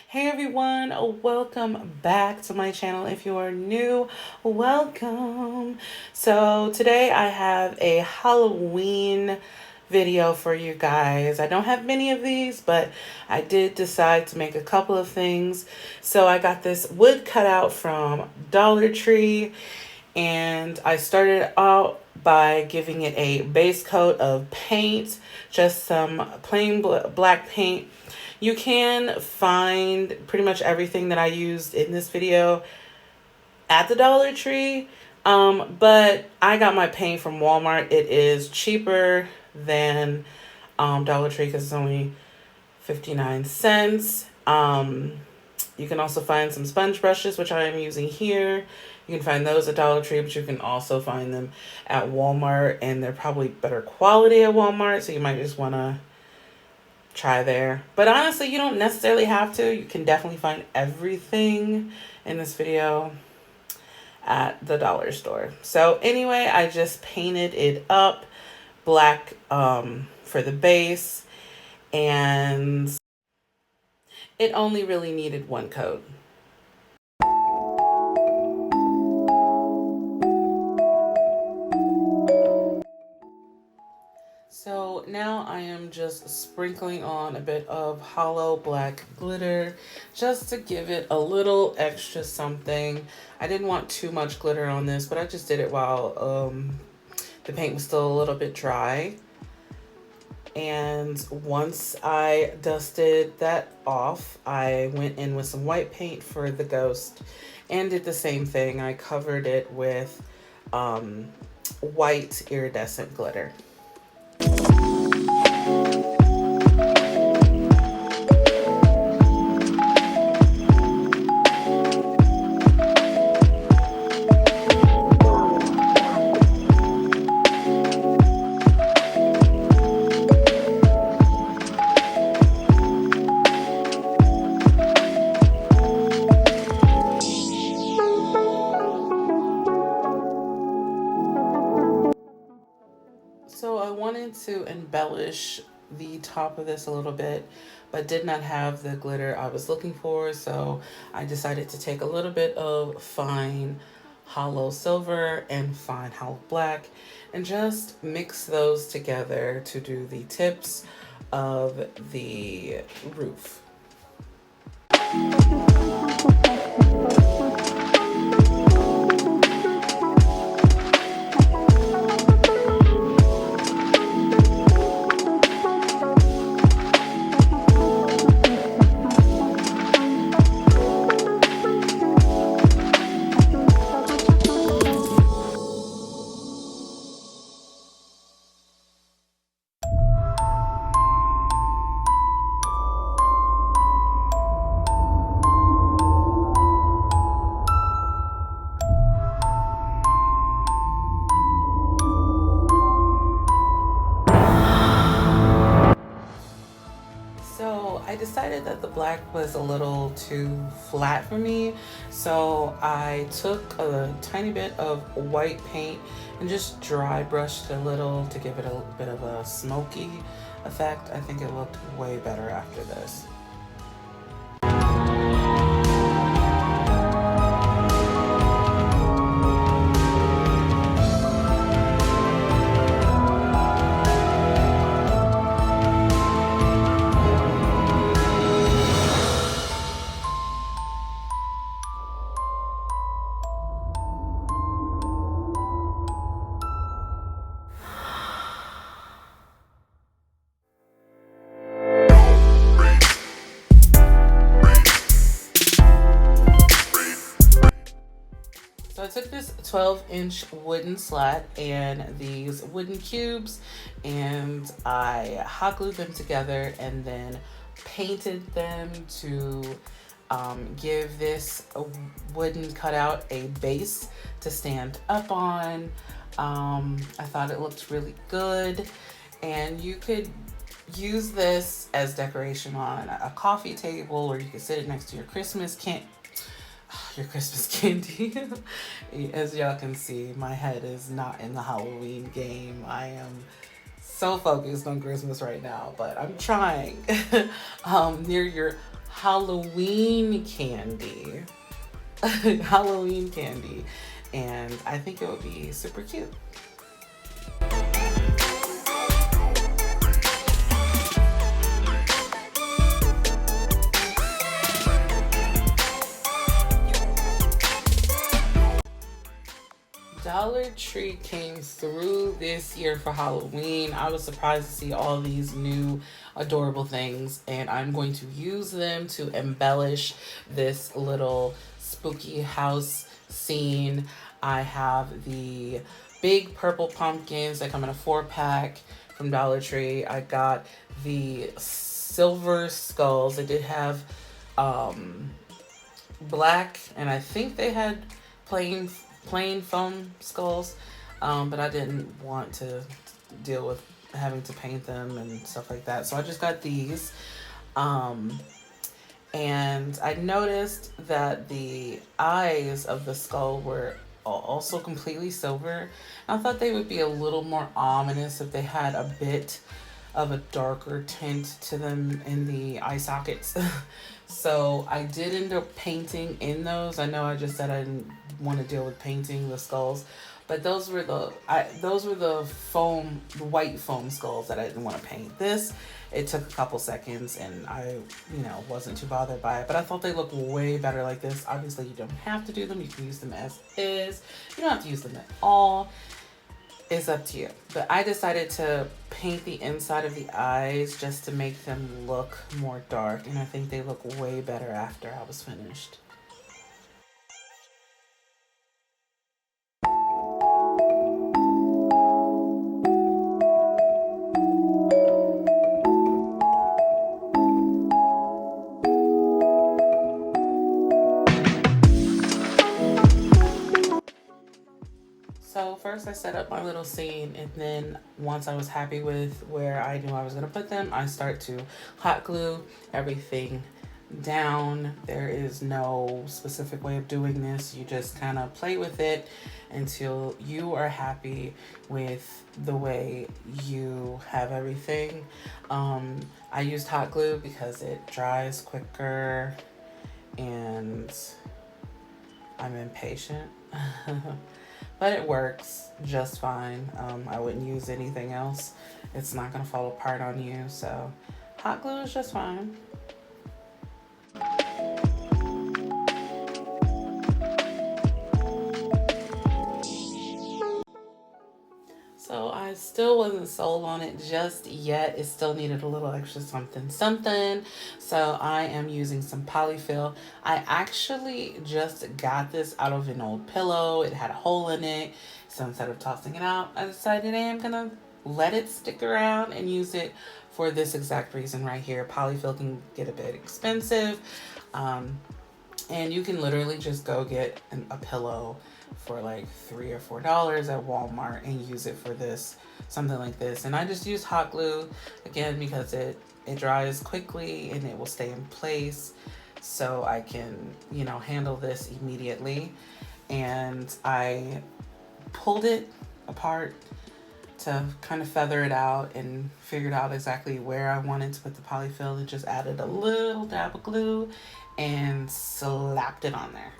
Hey everyone, welcome back to my channel. If you are new, welcome. So today I have a Halloween video for you guys. I don't have many of these, but I did decide to make a couple of things. So I got this wood cutout from Dollar Tree, and I started out by giving it a base coat of paint, just some plain black paint. You can find pretty much everything that I used in this video at the Dollar Tree, but I got my paint from Walmart. It is cheaper than Dollar Tree because it's only 59 cents. You can also find some sponge brushes, which I am using here. You can find those at Dollar Tree, but you can also find them at Walmart, and they're probably better quality at Walmart, so you might just want to try there. But honestly, you don't necessarily have to. You can definitely find everything in this video at the dollar store. So anyway, I just painted it up black for the base, and it only really needed one coat. So now I am just sprinkling on a bit of hollow black glitter just to give it a little extra something. I didn't want too much glitter on this, but I just did it while the paint was still a little bit dry. And once I dusted that off, I went in with some white paint for the ghost and did the same thing. I covered it with white iridescent glitter. So I wanted to embellish the top of this a little bit, but did not have the glitter I was looking for. So I decided to take a little bit of fine hollow silver and fine hollow black and just mix those together to do the tips of the roof. So I decided that the black was a little too flat for me, so I took a tiny bit of white paint and just dry brushed a little to give it a bit of a smoky effect. I think it looked way better after this. So I took this 12-inch wooden slat and these wooden cubes, and I hot glued them together and then painted them to give this wooden cutout a base to stand up on. I thought it looked really good, and you could use this as decoration on a coffee table, or you could sit it next to your Christmas candy. As y'all can see, my head is not in the Halloween game. I am so focused on Christmas right now, but I'm trying. Near your Halloween candy. Halloween candy. And I think it would be super cute. Dollar Tree came through this year for Halloween. I was surprised to see all these new adorable things, and I'm going to use them to embellish this little spooky house scene. I have the big purple pumpkins that come in a 4-pack from Dollar Tree. I got the silver skulls. They did have black, and I think they had plain foam skulls, but I didn't want to deal with having to paint them and stuff like that, so I just got these. And I noticed that the eyes of the skull were also completely silver. I thought they would be a little more ominous if they had a bit of a darker tint to them in the eye sockets. So I did end up painting in those. I know I just said I didn't want to deal with painting the skulls, but those were the white foam skulls that I didn't want to paint. This, it took a couple seconds, and I, wasn't too bothered by it, but I thought they looked way better like this. Obviously, you don't have to do them. You can use them as is. You don't have to use them at all. It's up to you. But I decided to paint the inside of the eyes just to make them look more dark, and I think they look way better after I was finished. So first I set up my little scene, and then once I was happy with where I knew I was going to put them, I start to hot glue everything down. There is no specific way of doing this. You just kind of play with it until you are happy with the way you have everything. I used hot glue because it dries quicker and I'm impatient. But it works just fine. I wouldn't use anything else. It's not gonna fall apart on you, so hot glue is just fine. So I still wasn't sold on it just yet. It still needed a little extra something. So I am using some polyfill. I actually just got this out of an old pillow. It had a hole in it. So instead of tossing it out, I decided I am gonna let it stick around and use it for this exact reason right here. Polyfill can get a bit expensive. And you can literally just go get a pillow for like $3 or $4 at Walmart and use it for this, something like this. And I just use hot glue again because it dries quickly and it will stay in place, so I can handle this immediately. And I pulled it apart to kind of feather it out and figured out exactly where I wanted to put the polyfill, and just added a little dab of glue and slapped it on there.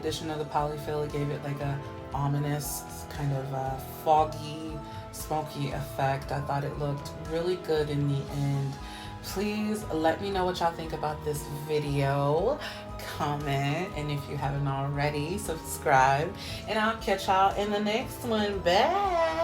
addition of the polyfill, it gave it like a ominous kind of foggy, smoky effect. I thought it looked really good in the end. Please let me know what y'all think about this video. Comment, and if you haven't already, subscribe, and I'll catch y'all in the next one. Bye.